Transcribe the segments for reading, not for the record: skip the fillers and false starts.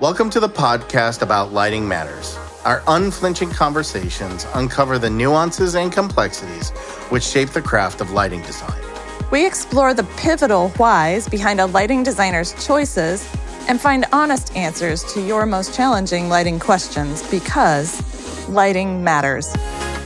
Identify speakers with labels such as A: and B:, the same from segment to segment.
A: Welcome to the podcast about Lighting Matters. Our unflinching conversations uncover the nuances and complexities which shape the craft of lighting design.
B: We explore the pivotal whys behind a lighting designer's choices and find honest answers to your most challenging lighting questions because lighting matters.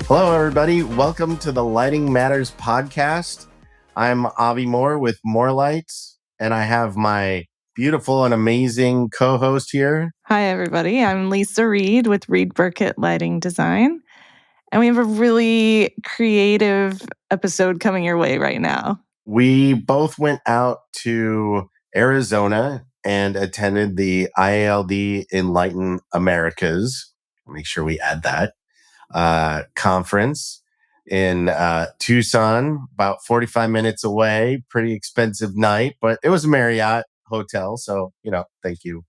A: Hello, everybody. Welcome to the Lighting Matters podcast. I'm Avraham Mor with Morlights, and I have my beautiful and amazing co-host here.
B: Hi, everybody. I'm Lisa Reed with Burkett Lighting Design, and we have a really creative episode coming your way right now.
A: We both went out to Arizona and attended the IALD Enlighten Americas. Make sure we add that conference in Tucson, about 45 minutes away. Pretty expensive night, but it was a Marriott hotel. So, thank you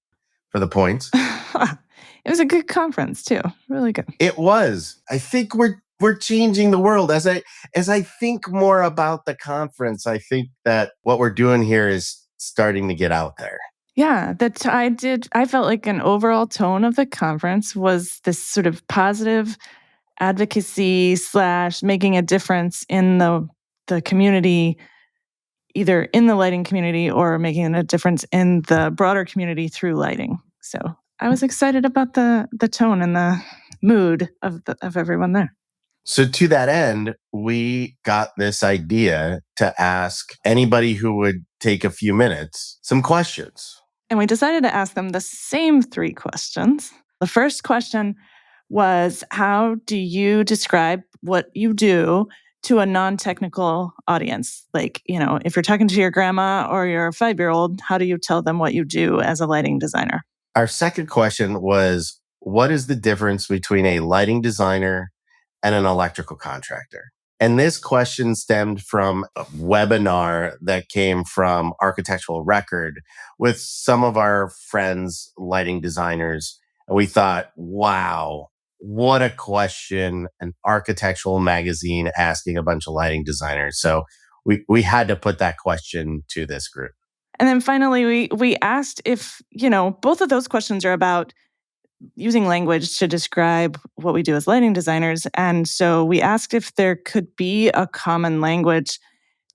A: for the points.
B: It was a good conference too. Really good.
A: It was. I think we're changing the world. As I think more about the conference, I think that what we're doing here is starting to get out there.
B: Yeah, I felt like an overall tone of the conference was this sort of positive advocacy / making a difference in the community, either in the lighting community or making a difference in the broader community through lighting. So I was excited about the tone and the mood of everyone there.
A: So to that end, we got this idea to ask anybody who would take a few minutes some questions.
B: And we decided to ask them the same 3 questions. The first question was, how do you describe what you do to a non-technical audience? Like, if you're talking to your grandma or your 5-year-old, how do you tell them what you do as a lighting designer?
A: Our second question was, what is the difference between a lighting designer and an electrical contractor? And this question stemmed from a webinar that came from Architectural Record with some of our friends, lighting designers. And we thought, wow, what a question, an architectural magazine asking a bunch of lighting designers. So we had to put that question to this group.
B: And then finally, we asked if, both of those questions are about using language to describe what we do as lighting designers. And so we asked if there could be a common language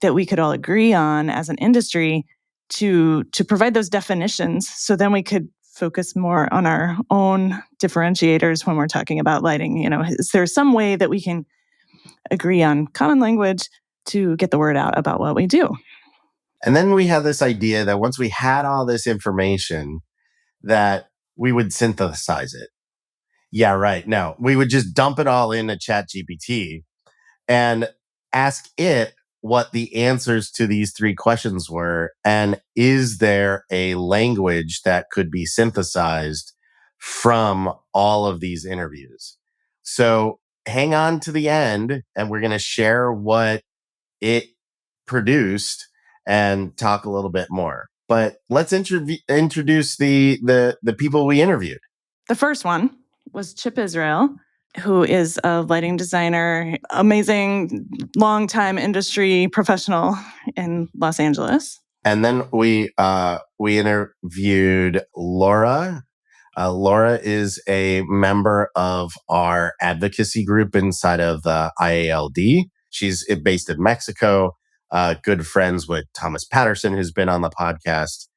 B: that we could all agree on as an industry to provide those definitions. So then we could focus more on our own differentiators when we're talking about lighting. Is there some way that we can agree on common language to get the word out about what we do?
A: And then we had this idea that once we had all this information, that we would synthesize it. Yeah, right. No, we would just dump it all into ChatGPT and ask it what the answers to these 3 questions were. And is there a language that could be synthesized from all of these interviews? So hang on to the end, and we're going to share what it produced and talk a little bit more. But let's introduce the people we interviewed.
B: The first one was Chip Israel, who is a lighting designer, amazing longtime industry professional in Los Angeles.
A: And then we interviewed Laura. Laura is a member of our advocacy group inside of the IALD. She's based in Mexico. Good friends with Thomas Patterson, who's been on the podcast.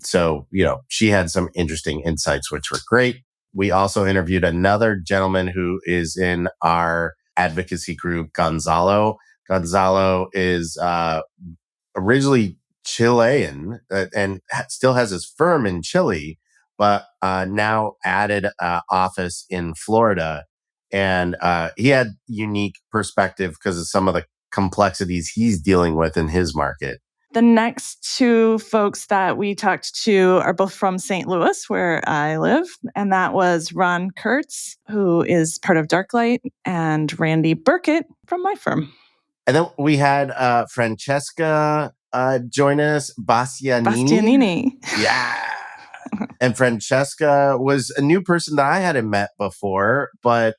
A: So, she had some interesting insights, which were great. We also interviewed another gentleman who is in our advocacy group, Gonzalo. Gonzalo is originally Chilean and still has his firm in Chile, but now added an office in Florida. And he had unique perspective because of some of the complexities he's dealing with in his market.
B: The next 2 folks that we talked to are both from St. Louis, where I live, and that was Ron Kurtz, who is part of Darklight, and Randy Burkett from my firm.
A: And then we had Francesca join us,
B: Bastianini.
A: Yeah. And Francesca was a new person that I hadn't met before, but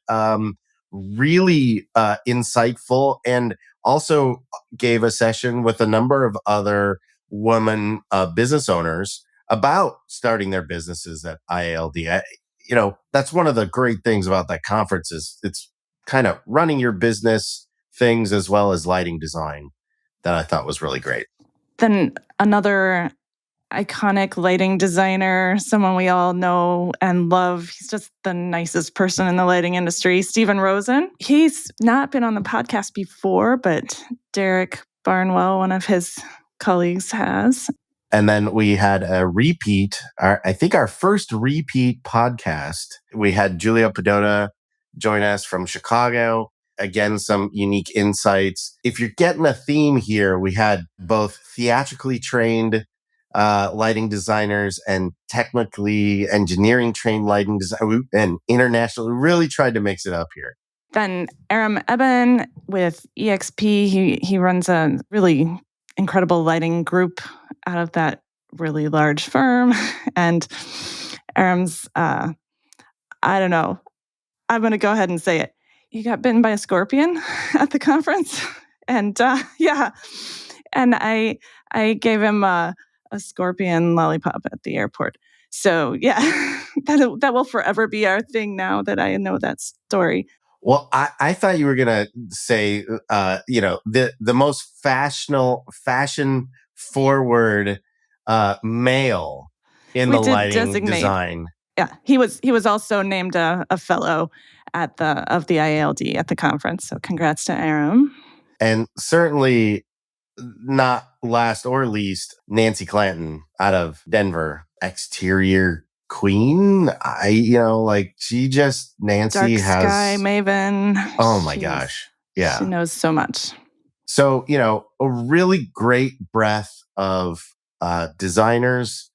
A: really insightful, and also gave a session with a number of other women business owners about starting their businesses at IALD. That's one of the great things about that conference is it's kind of running your business things as well as lighting design that I thought was really great.
B: Then another iconic lighting designer, someone we all know and love. He's just the nicest person in the lighting industry, Stephen Rosen. He's not been on the podcast before, but Derek Barnwell, one of his colleagues, has.
A: And then we had a repeat, I think our first repeat podcast. We had Giulio Pedota join us from Chicago. Again, some unique insights. If you're getting a theme here, we had both theatrically trained lighting designers and technically engineering trained lighting design and international. We really tried to mix it up here.
B: Then Aram Ebben with EXP. He runs a really incredible lighting group out of that really large firm. And Aram's, I don't know, I'm going to go ahead and say it. He got bitten by a scorpion at the conference. And and I gave him a scorpion lollipop at the airport. So yeah, that will forever be our thing now that I know that story.
A: Well, I thought you were gonna say, the most fashion forward male in the lighting design.
B: Yeah, he was also named a fellow of the IALD at the conference. So congrats to Aram.
A: And certainly not last or least, Nancy Clanton out of Denver, exterior queen. Nancy
B: Dark
A: has
B: sky maven.
A: Oh my gosh. Yeah.
B: She knows so much.
A: So, a really great breadth of designers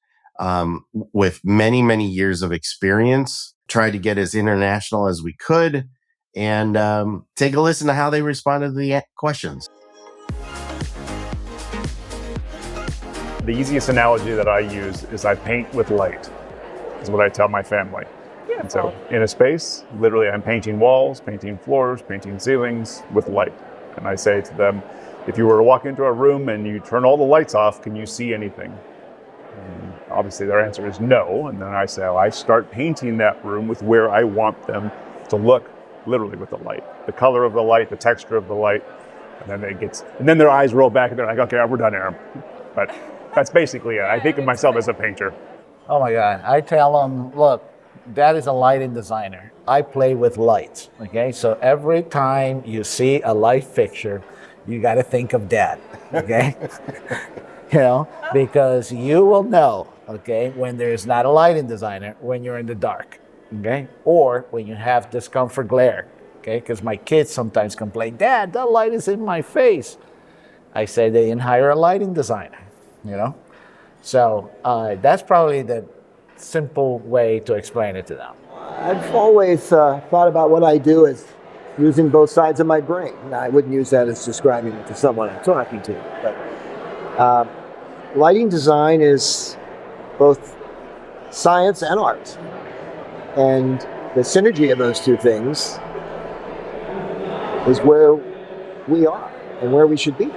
A: with many, many years of experience. Tried to get as international as we could and take a listen to how they responded to the questions.
C: The easiest analogy that I use is I paint with light, is what I tell my family. Beautiful. And so in a space, literally I'm painting walls, painting floors, painting ceilings with light. And I say to them, if you were to walk into a room and you turn all the lights off, can you see anything? And obviously their answer is no. And then I say, I start painting that room with where I want them to look, literally with the light. The color of the light, the texture of the light. And then their eyes roll back and they're like, okay, we're done, Aram. But that's basically it. I think of myself as a painter.
D: Oh my God. I tell them, look, Dad is a lighting designer. I play with lights, okay? So every time you see a light fixture, you got to think of Dad, okay? Because you will know, okay, when there's not a lighting designer, when you're in the dark, okay? Or when you have discomfort glare, okay? Because my kids sometimes complain, Dad, that light is in my face. I say they didn't hire a lighting designer, So that's probably the simple way to explain it to them.
E: I've always thought about what I do as using both sides of my brain. Now, I wouldn't use that as describing it to someone I'm talking to, but lighting design is both science and art. And the synergy of those two things is where we are and where we should be.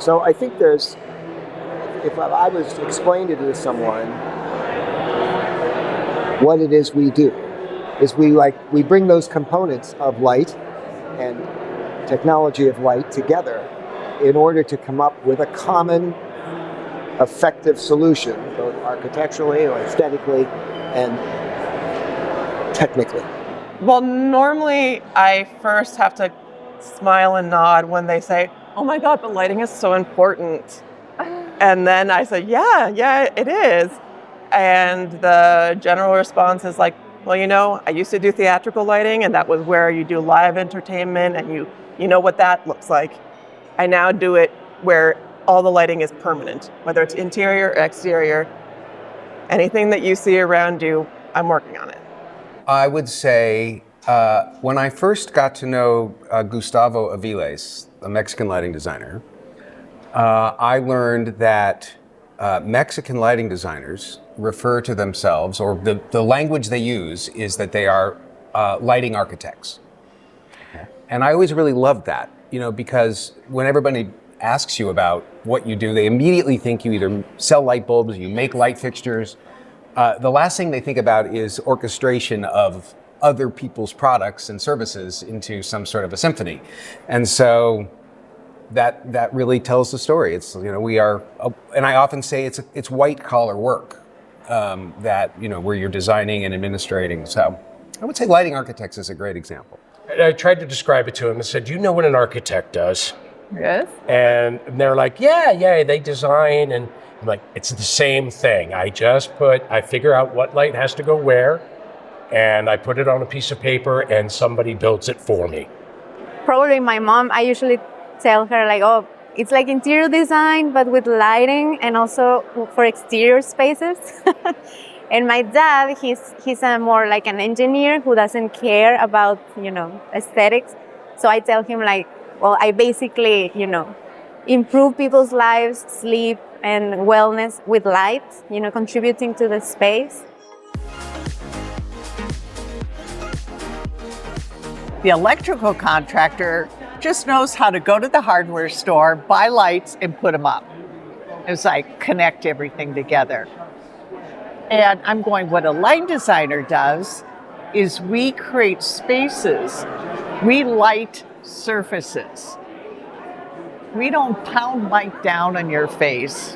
E: So I think if I was to explain it to someone, what it is we do is we bring those components of light and technology of light together in order to come up with a common effective solution, both architecturally or aesthetically and technically.
F: Well, normally I first have to smile and nod when they say, oh my God, but lighting is so important. And then I say, yeah, it is. And the general response is like, well, I used to do theatrical lighting, and that was where you do live entertainment, and you know what that looks like. I now do it where all the lighting is permanent, whether it's interior or exterior. Anything that you see around you, I'm working on it.
G: I would say when I first got to know Gustavo Aviles, a Mexican lighting designer, I learned that Mexican lighting designers refer to themselves, or the language they use is that they are lighting architects. And I always really loved that, because when everybody asks you about what you do, they immediately think you either sell light bulbs, you make light fixtures. The last thing they think about is orchestration of other people's products and services into some sort of a symphony. And so that really tells the story. It's, we are, and I often say it's white collar work that, where you're designing and administrating. So I would say lighting architects is a great example.
H: I tried to describe it to him and said, do you know what an architect does?
F: Yes.
H: And they're like, yeah, they design. And I'm like, it's the same thing. I figure out what light has to go where, and I put it on a piece of paper and somebody builds it for me.
I: Probably my mom, I usually tell her like, oh, it's like interior design, but with lighting and also for exterior spaces. And my dad, he's a more like an engineer who doesn't care about, aesthetics. So I tell him like, well, I basically, improve people's lives, sleep, and wellness with light, contributing to the space.
J: The electrical contractor just knows how to go to the hardware store, buy lights, and put them up. It's like connect everything together. And I'm going, what a light designer does is we create spaces, we light surfaces. We don't pound light down on your face.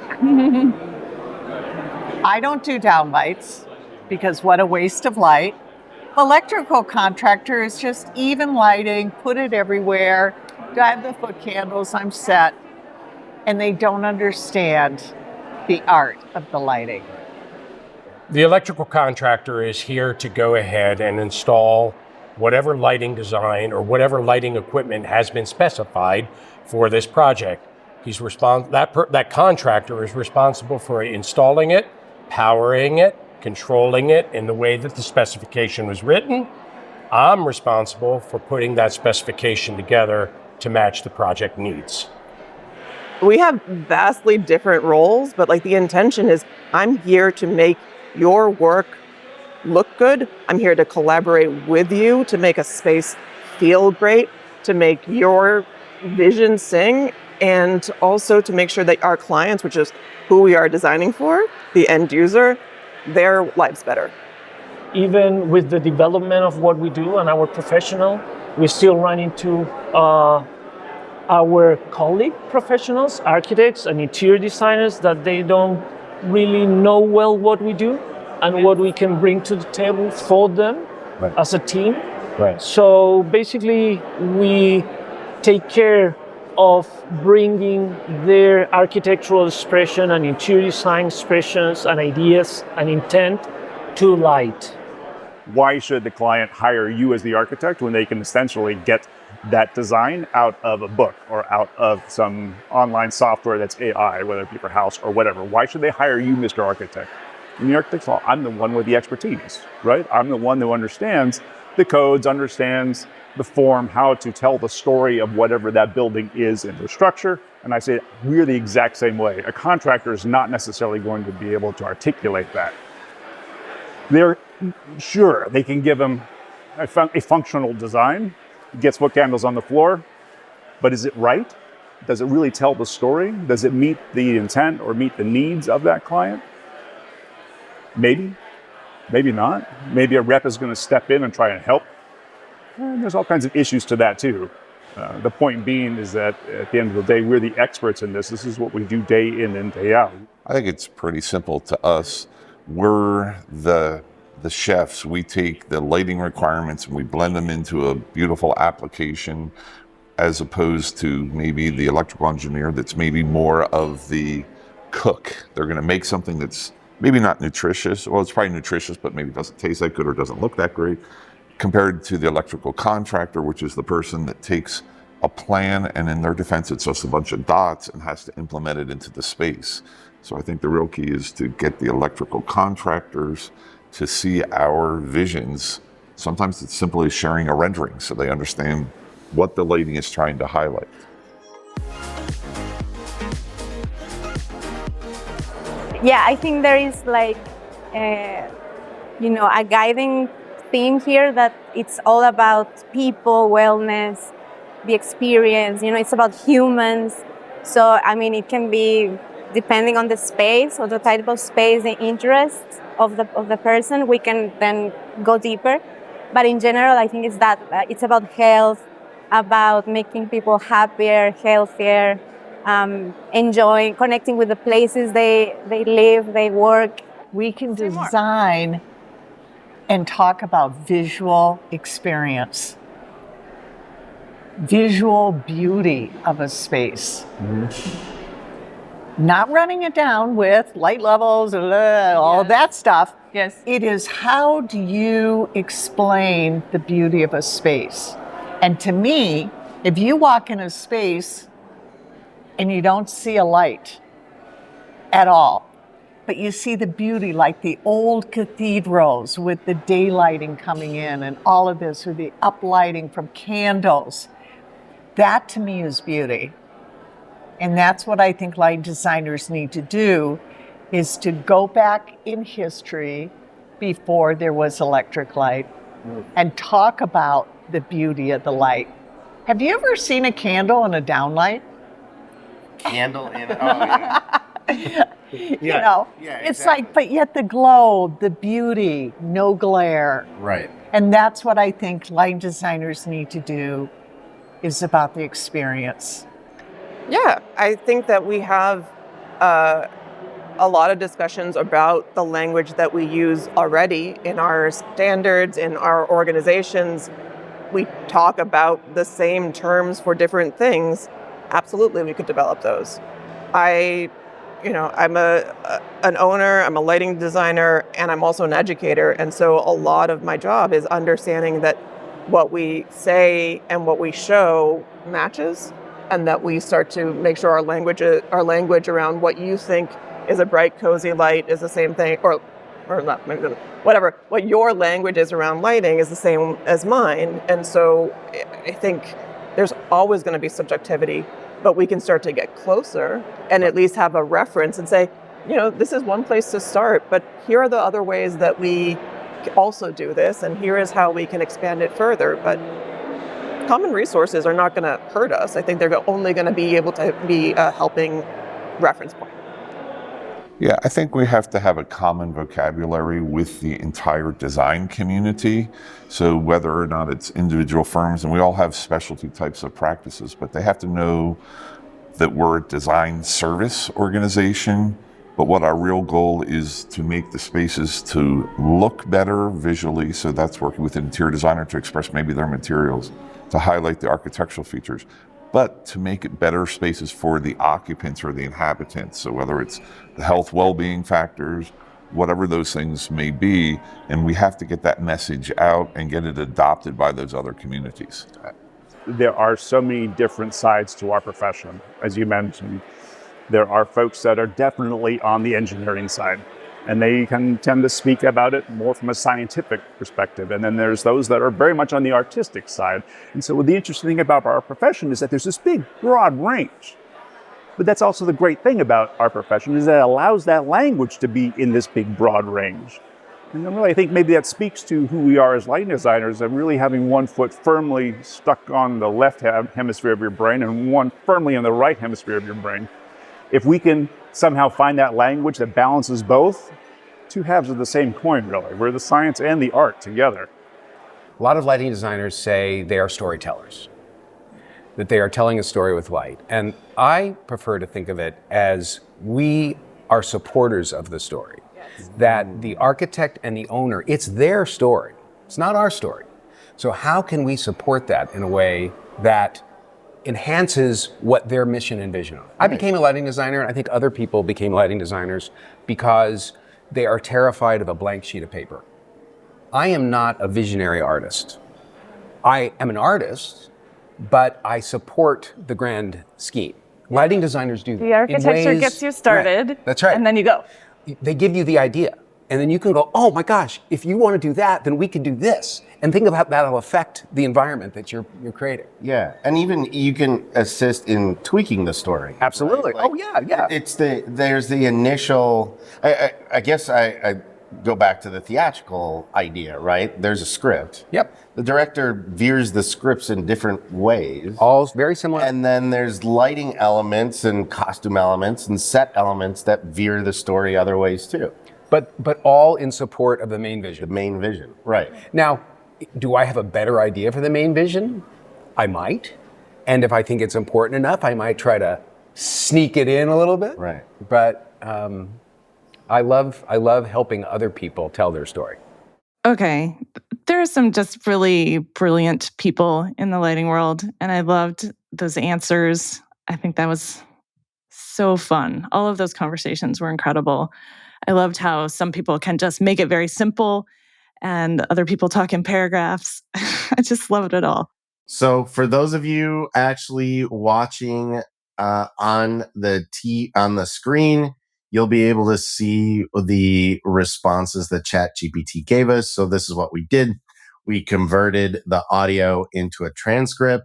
J: I don't do downlights because what a waste of light. Electrical contractor is just even lighting, put it everywhere, drive the foot candles, I'm set. And they don't understand the art of the lighting.
H: The electrical contractor is here to go ahead and install whatever lighting design or whatever lighting equipment has been specified for this project. That contractor is responsible for installing it, powering it, controlling it in the way that the specification was written. I'm responsible for putting that specification together to match the project needs.
F: We have vastly different roles, but like the intention is I'm here to make your work look good. I'm here to collaborate with you to make a space feel great, to make your vision sing, and also to make sure that our clients, which is who we are designing for, the end user, their lives better.
K: Even with the development of what we do and our professional, we still run into our colleague professionals, architects and interior designers, that they don't really know well what we do and what we can bring to the table for them as a team.
D: Right.
K: So basically, we take care of bringing their architectural expression and interior design expressions and ideas and intent to light.
C: Why should the client hire you as the architect when they can essentially get that design out of a book or out of some online software that's AI, whether it be for house or whatever? Why should they hire you, Mr. Architect? In the architect's law, I'm the one with the expertise, right? I'm the one who understands the codes, understands the form, how to tell the story of whatever that building is in the structure. And I say, we're the exact same way. A contractor is not necessarily going to be able to articulate that. They're sure they can give them a functional design, gets foot candles on the floor, but is it right? Does it really tell the story? Does it meet the intent or meet the needs of that client? Maybe, maybe not. Maybe a rep is going to step in and try and help. And there's all kinds of issues to that too. The point being is that at the end of the day, we're the experts in this. This is what we do day in and day out.
L: I think it's pretty simple to us. We're the chefs. We take the lighting requirements and we blend them into a beautiful application, as opposed to maybe the electrical engineer that's maybe more of the cook. They're going to make something that's maybe not nutritious. Well, it's probably nutritious, but maybe doesn't taste that good or doesn't look that great, compared to the electrical contractor, which is the person that takes a plan, and in their defense, it's just a bunch of dots and has to implement it into the space. So I think the real key is to get the electrical contractors to see our visions. Sometimes it's simply sharing a rendering so they understand what the lighting is trying to highlight.
I: Yeah, I think there is like, a guiding theme here that it's all about people, wellness, the experience. It's about humans. So, I mean, it can be depending on the space or the type of space, the interest of the person, we can then go deeper. But in general, I think it's about health, about making people happier, healthier, enjoying, connecting with the places they live, they work.
J: We can design and talk about visual experience, visual beauty of a space. Not running it down with light levels, all that stuff.
F: Yes.
J: It is, how do you explain the beauty of a space? And to me, if you walk in a space and you don't see a light at all, but you see the beauty, like the old cathedrals with the daylighting coming in and all of this, or the uplighting from candles, that to me is beauty. And that's what I think light designers need to do, is to go back in history before there was electric light and talk about the beauty of the light. Have you ever seen a candle and a downlight?
A: Candle in, oh yeah.
J: You know, it's
A: exactly.
J: like, but yet the glow, the beauty, no glare.
A: Right.
J: And that's what I think light designers need to do, is about the experience.
F: Yeah, I think that we have a lot of discussions about the language that we use already in our standards, in our organizations. We talk about the same terms for different things. Absolutely, we could develop those. I'm an owner, I'm a lighting designer, and I'm also an educator. And so a lot of my job is understanding that what we say and what we show matches, and that we start to make sure our language around what you think is a bright, cozy light is the same thing, or not, whatever, what your language is around lighting is the same as mine. And so I think there's always going to be subjectivity, but we can start to get closer and at least have a reference and say, this is one place to start, but here are the other ways that we also do this, and here is how we can expand it further. But common resources are not going to hurt us. I think they're only going to be able to be a helping reference point.
L: Yeah, I think we have to have a common vocabulary with the entire design community. So whether or not it's individual firms, and we all have specialty types of practices, but they have to know that we're a design service organization, but what our real goal is to make the spaces to look better visually. So that's working with an interior designer to express maybe their materials, to highlight the architectural features, but to make it better spaces for the occupants or the inhabitants. So whether it's the health, well-being factors, whatever those things may be, and we have to get that message out and get it adopted by those other communities.
C: There are so many different sides to our profession. As you mentioned, there are folks that are definitely on the engineering side, and they can tend to speak about it more from a scientific perspective. And then there's those that are very much on the artistic side. And so the interesting thing about our profession is that there's this big, broad range. But that's also the great thing about our profession, is that it allows that language to be in this big, broad range. And really, I think maybe that speaks to who we are as lighting designers, and really having one foot firmly stuck on the left hemisphere of your brain and one firmly on the right hemisphere of your brain. If we can somehow find that language that balances both, two halves of the same coin, really. We're the science and the art together.
G: A lot of lighting designers say they are storytellers, that they are telling a story with light. And I prefer to think of it as we are supporters of the story. That the architect and the owner, it's their story. It's not our story. So how can we support that in a way that enhances what their mission and vision are? I became a lighting designer, and I think other people became lighting designers because they are terrified of a blank sheet of paper. I am not a visionary artist. I am an artist, but I support the grand scheme. Lighting designers do that.
B: The architecture gets you started.
G: Right. That's right.
B: And then you go.
G: They give you the idea, and then you can go, oh my gosh, if you want to do that, then we can do this. And think of how that'll affect the environment that you're creating.
A: Yeah, and even you can assist in tweaking the story.
G: Absolutely.
A: Right? Like,
G: oh yeah.
A: There's the initial, I guess I go back to the theatrical idea, right? There's a script.
G: Yep.
A: The director veers the scripts in different ways.
G: All very similar.
A: And then there's lighting elements and costume elements and set elements that veer the story other ways too.
G: But all in support of the main vision.
A: The main vision, right.
G: Now, do I have a better idea for the main vision? I might. And if I think it's important enough, I might try to sneak it in a little bit.
A: Right.
G: But I love helping other people tell their story.
B: Okay. There are some just really brilliant people in the lighting world, and I loved those answers. I think that was so fun. All of those conversations were incredible. I loved how some people can just make it very simple and other people talk in paragraphs. I just loved it all.
A: So for those of you actually watching on the screen, you'll be able to see the responses that ChatGPT gave us. So this is what we did. We converted the audio into a transcript.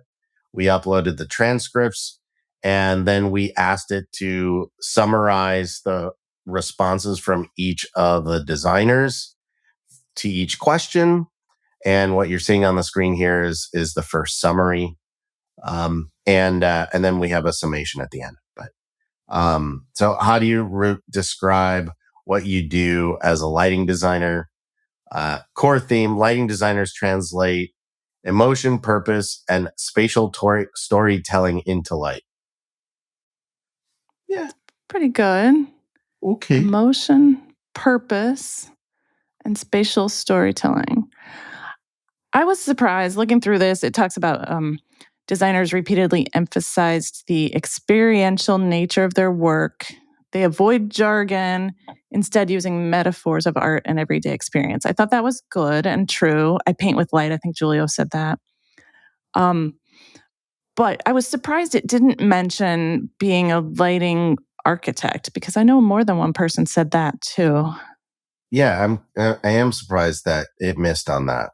A: We uploaded the transcripts, and then we asked it to summarize the responses from each of the designers to each question. And what you're seeing on the screen here is the first summary. And then we have a summation at the end. But so how do you describe what you do as a lighting designer? Core theme: lighting designers translate emotion, purpose, and spatial storytelling into light. Yeah.
B: Pretty good.
A: Okay.
B: Emotion, purpose, and spatial storytelling. I was surprised looking through this. It talks about designers repeatedly emphasized the experiential nature of their work. They avoid jargon, instead using metaphors of art and everyday experience. I thought that was good and true. I paint with light. I think Giulio said that. But I was surprised it didn't mention being a lighting architect, because I know more than one person said that too.
A: Yeah, I am surprised that it missed on that.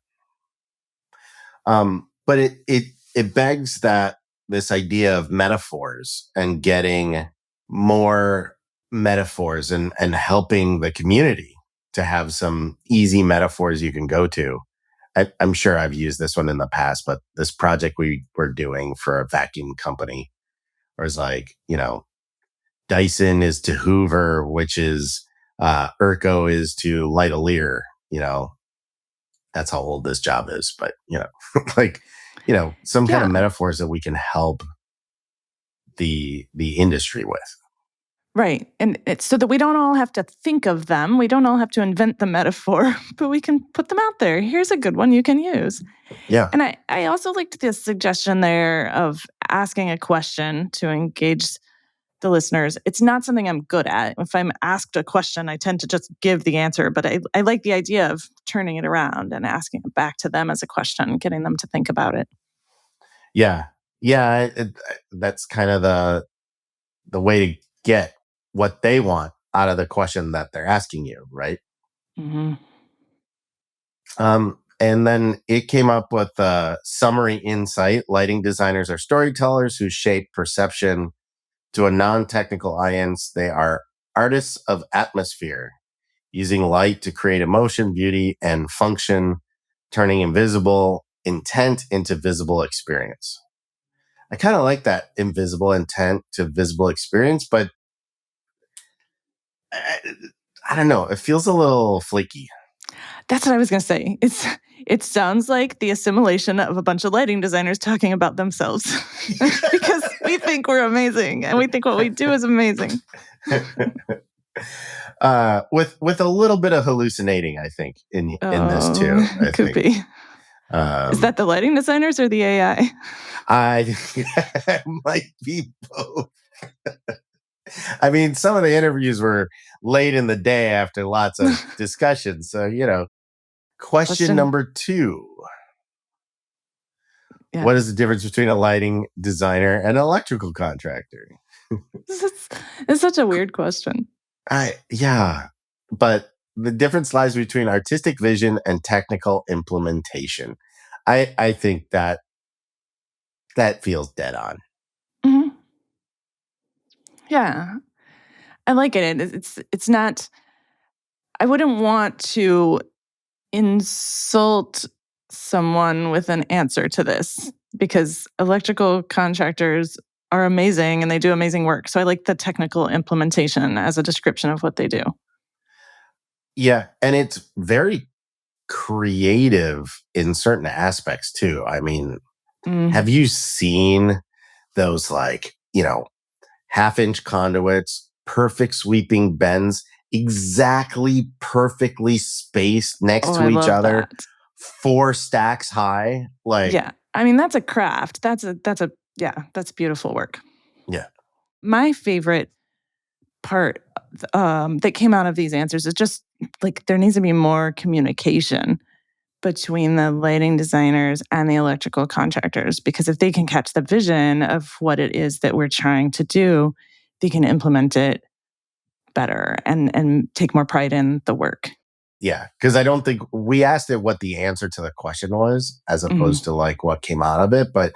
A: But it begs that this idea of metaphors and getting more metaphors and helping the community to have some easy metaphors you can go to. I'm sure I've used this one in the past, but this project we were doing for a vacuum company was like, Dyson is to Hoover, which is Urco is to light a leer, That's how old this job is, but some kind of metaphors that we can help the industry with.
B: Right. And it's so that we don't all have to think of them. We don't all have to invent the metaphor, but we can put them out there. Here's a good one you can use.
A: Yeah.
B: And I also liked the suggestion there of asking a question to engage the listeners. It's not something I'm good at. If I'm asked a question, I tend to just give the answer, but I like the idea of turning it around and asking it back to them as a question, getting them to think about it.
A: Yeah. Yeah. That's kind of the way to get what they want out of the question that they're asking you, right?
B: Mm-hmm.
A: And then it came up with a summary insight. Lighting designers are storytellers who shape perception. To a non-technical audience, they are artists of atmosphere, using light to create emotion, beauty, and function, turning invisible intent into visible experience. I kind of like that invisible intent to visible experience, but I don't know. It feels a little flaky.
B: That's what I was going to say. It sounds like the assimilation of a bunch of lighting designers talking about themselves because we think we're amazing and we think what we do is amazing.
A: With a little bit of hallucinating, I think, in this too.
B: It could be. Is that the lighting designers or the AI?
A: It might be both. I mean, some of the interviews were late in the day after lots of discussions. So, question number 2. Yeah. What is the difference between a lighting designer and an electrical contractor?
B: It's such a weird question.
A: Yeah, but the difference lies between artistic vision and technical implementation. I think that feels dead on.
B: Mm-hmm. Yeah, I like it. It's not. I wouldn't want to insult someone with an answer to this because electrical contractors are amazing and they do amazing work. So I like the technical implementation as a description of what they do.
A: Yeah. And it's very creative in certain aspects too. I mean, have you seen those half-inch conduits, perfect sweeping bends, exactly perfectly spaced next to each other, 4 stacks high?
B: Yeah. I mean, that's a craft. That's beautiful work.
A: Yeah.
B: My favorite part that came out of these answers is just there needs to be more communication between the lighting designers and the electrical contractors, because if they can catch the vision of what it is that we're trying to do, they can implement it better and take more pride in the work.
A: Yeah, because I don't think we asked it what the answer to the question was, as opposed to what came out of it. But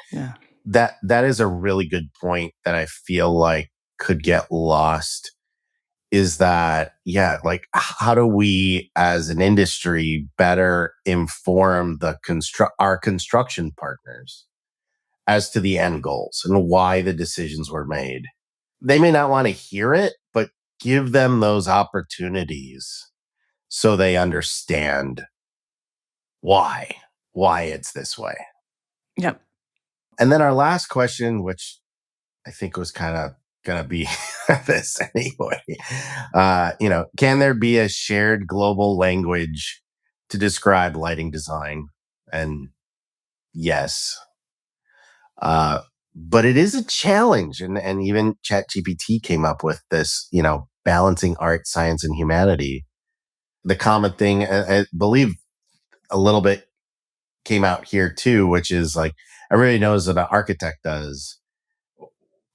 A: that is a really good point that I feel like could get lost. Is that how do we as an industry better inform our construction partners as to the end goals and why the decisions were made? They may not want to hear it, but give them those opportunities so they understand why it's this way.
B: Yep.
A: And then our last question, which I think was kind of going to be this anyway. Can there be a shared global language to describe lighting design? And yes. But it is a challenge. And even ChatGPT came up with this, balancing art, science, and humanity. The common thing, I believe a little bit came out here too, which is everybody knows what an architect does.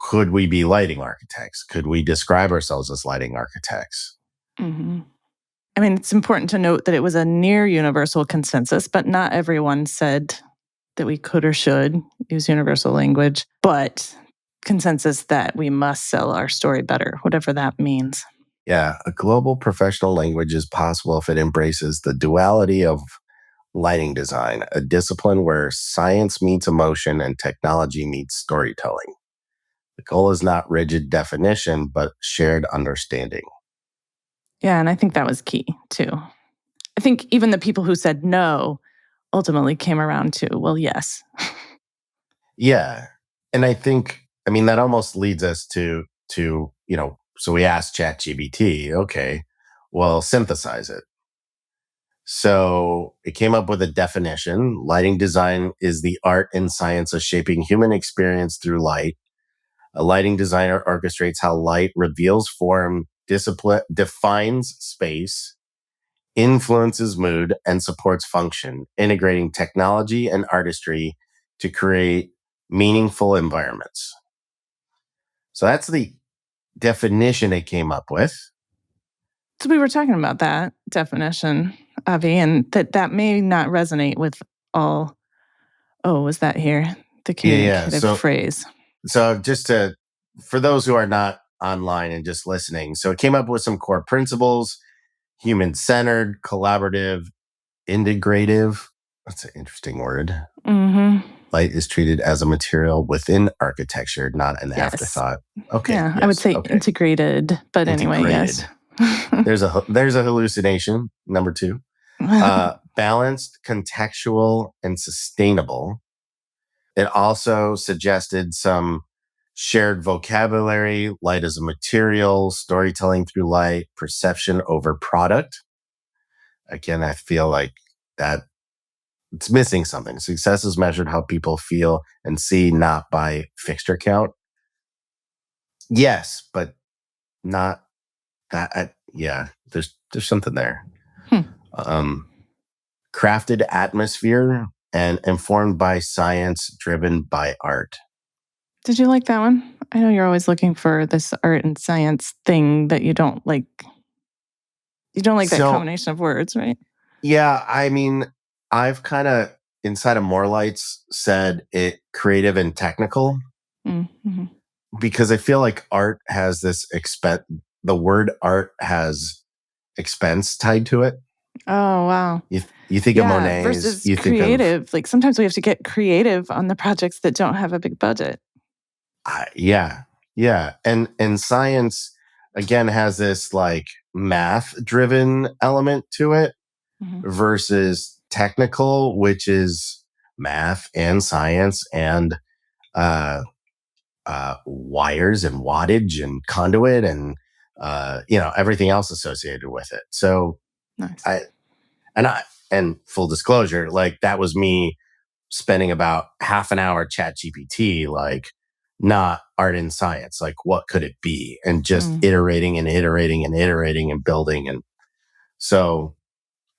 A: Could we be lighting architects? Could we describe ourselves as lighting architects?
B: Mm-hmm. I mean, it's important to note that it was a near universal consensus, but not everyone said that we could or should use universal language, but consensus that we must sell our story better, whatever that means.
A: Yeah, a global professional language is possible if it embraces the duality of lighting design, a discipline where science meets emotion and technology meets storytelling. The goal is not rigid definition, but shared understanding.
B: Yeah, and I think that was key, too. I think even the people who said no ultimately came around to, well, yes.
A: Yeah. And I think, that almost leads us to so we asked ChatGPT, okay, well, synthesize it. So it came up with a definition. Lighting design is the art and science of shaping human experience through light. A lighting designer orchestrates how light reveals form, defines space, influences mood, and supports function, integrating technology and artistry to create meaningful environments. So that's the definition it came up with.
B: So we were talking about that definition, Avi, and that may not resonate with all. Oh, was that here? The communicative phrase.
A: So for those who are not online and just listening, so it came up with some core principles: human-centered, collaborative, integrative. That's an interesting word.
B: Mm-hmm.
A: Light is treated as a material within architecture, not an afterthought. Okay.
B: Yeah, I would say integrated, but anyway, yes.
A: There's a hallucination, number 2. Balanced, contextual, and sustainable. It also suggested some shared vocabulary, light as a material, storytelling through light, perception over product. Again, I feel like that it's missing something. Success is measured how people feel and see, not by fixture count. Yes, but not that. There's something there. Crafted atmosphere and informed by science, driven by art.
B: Did you like that one? I know you're always looking for this art and science thing that you don't like. You don't like that combination of words, right?
A: Yeah, I've kind of, inside of Morlights, said it creative and technical.
B: Mm-hmm.
A: Because I feel like art has this the word art has expense tied to it.
B: Oh, wow.
A: You think of Monet's,
B: versus
A: you think
B: creative. Like sometimes we have to get creative on the projects that don't have a big budget.
A: Yeah. And science, again, has this like math-driven element to it versus technical, which is math and science and wires and wattage and conduit and everything else associated with it. So
B: nice.
A: And full disclosure, like that was me spending about half an hour ChatGPT, like not art and science, like what could it be? And just iterating and building. And so,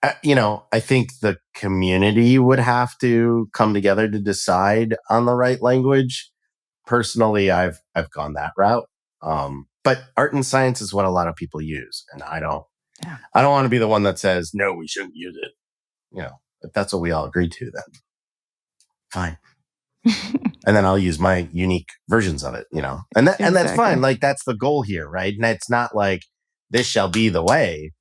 A: I think the community would have to come together to decide on the right language. Personally, I've gone that route. But art and science is what a lot of people use. And I don't want to be the one that says, no, we shouldn't use it. If that's what we all agree to, then fine. And then I'll use my unique versions of it, and that's fine. Like that's the goal here, right? And it's not like this shall be the way.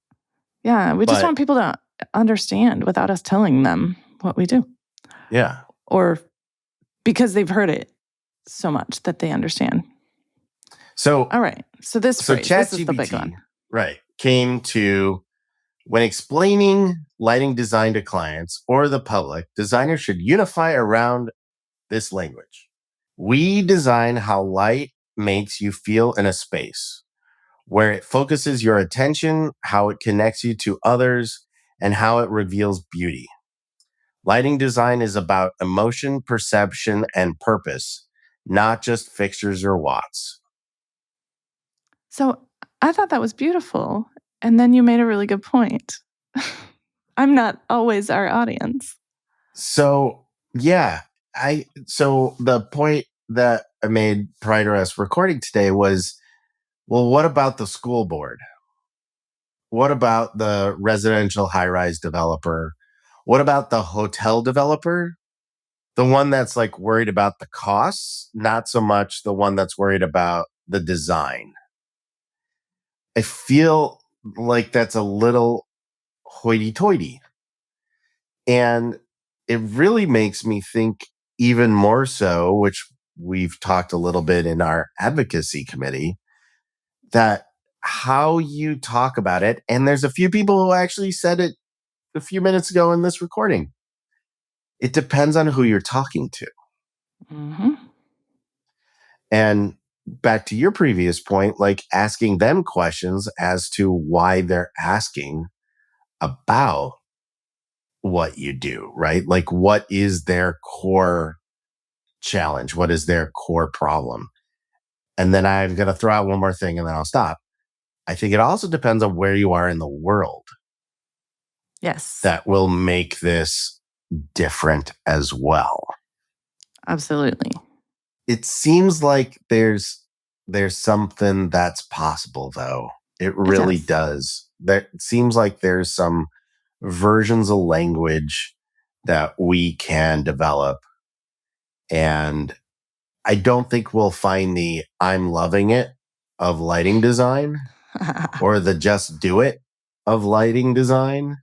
B: Yeah. We just want people to understand without us telling them what we do.
A: Yeah.
B: Or because they've heard it so much that they understand.
A: So,
B: all right. So this phrase, this is the big one.
A: Right. Came to when explaining lighting design to clients or the public, designers should unify around this language. We design how light makes you feel in a space, where it focuses your attention, how it connects you to others, and how it reveals beauty. Lighting design is about emotion, perception, and purpose, not just fixtures or watts.
B: So I thought that was beautiful. And then you made a really good point. I'm not always our audience.
A: So, yeah. So the point that I made prior to us recording today was, well, what about the school board? What about the residential high-rise developer? What about the hotel developer? The one that's like worried about the costs, not so much the one that's worried about the design. I feel like that's a little hoity-toity. And it really makes me think even more so, which we've talked a little bit in our advocacy committee, that how you talk about it, and there's a few people who actually said it a few minutes ago in this recording. It depends on who you're talking to.
B: Mm-hmm.
A: And back to your previous point, like asking them questions as to why they're asking about what you do, right? Like what is their core challenge? What is their core problem? And then I'm going to throw out one more thing and then I'll stop. I think it also depends on where you are in the world.
B: Yes.
A: That will make this different as well.
B: Absolutely.
A: It seems like there's something that's possible, though. It really does. It seems like there's some versions of language that we can develop. And I don't think we'll find the I'm loving it of lighting design or the just do it of lighting design.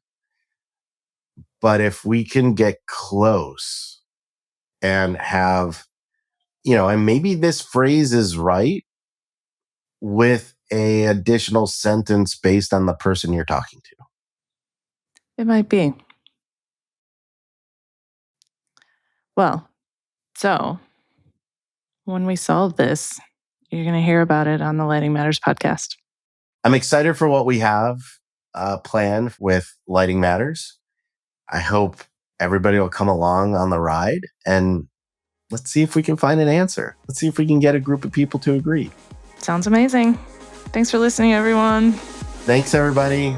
A: But if we can get close and have, and maybe this phrase is right with a additional sentence based on the person you're talking to.
B: It might be. Well, so when we solve this, you're going to hear about it on the Lighting Matters podcast.
A: I'm excited for what we have planned with Lighting Matters. I hope everybody will come along on the ride and let's see if we can find an answer. Let's see if we can get a group of people to agree.
B: Sounds amazing. Thanks for listening, everyone.
A: Thanks, everybody.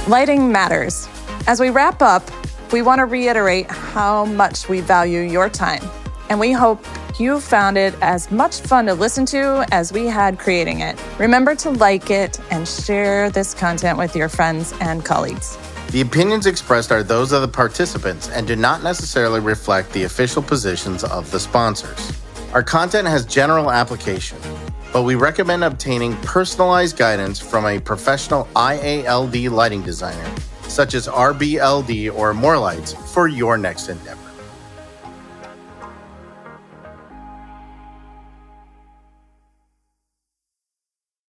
B: Lighting matters. As we wrap up, we want to reiterate how much we value your time. And we hope you found it as much fun to listen to as we had creating it. Remember to like it and share this content with your friends and colleagues.
A: The opinions expressed are those of the participants and do not necessarily reflect the official positions of the sponsors. Our content has general application, but we recommend obtaining personalized guidance from a professional IALD lighting designer, such as RBLD or Morlights, for your next endeavor.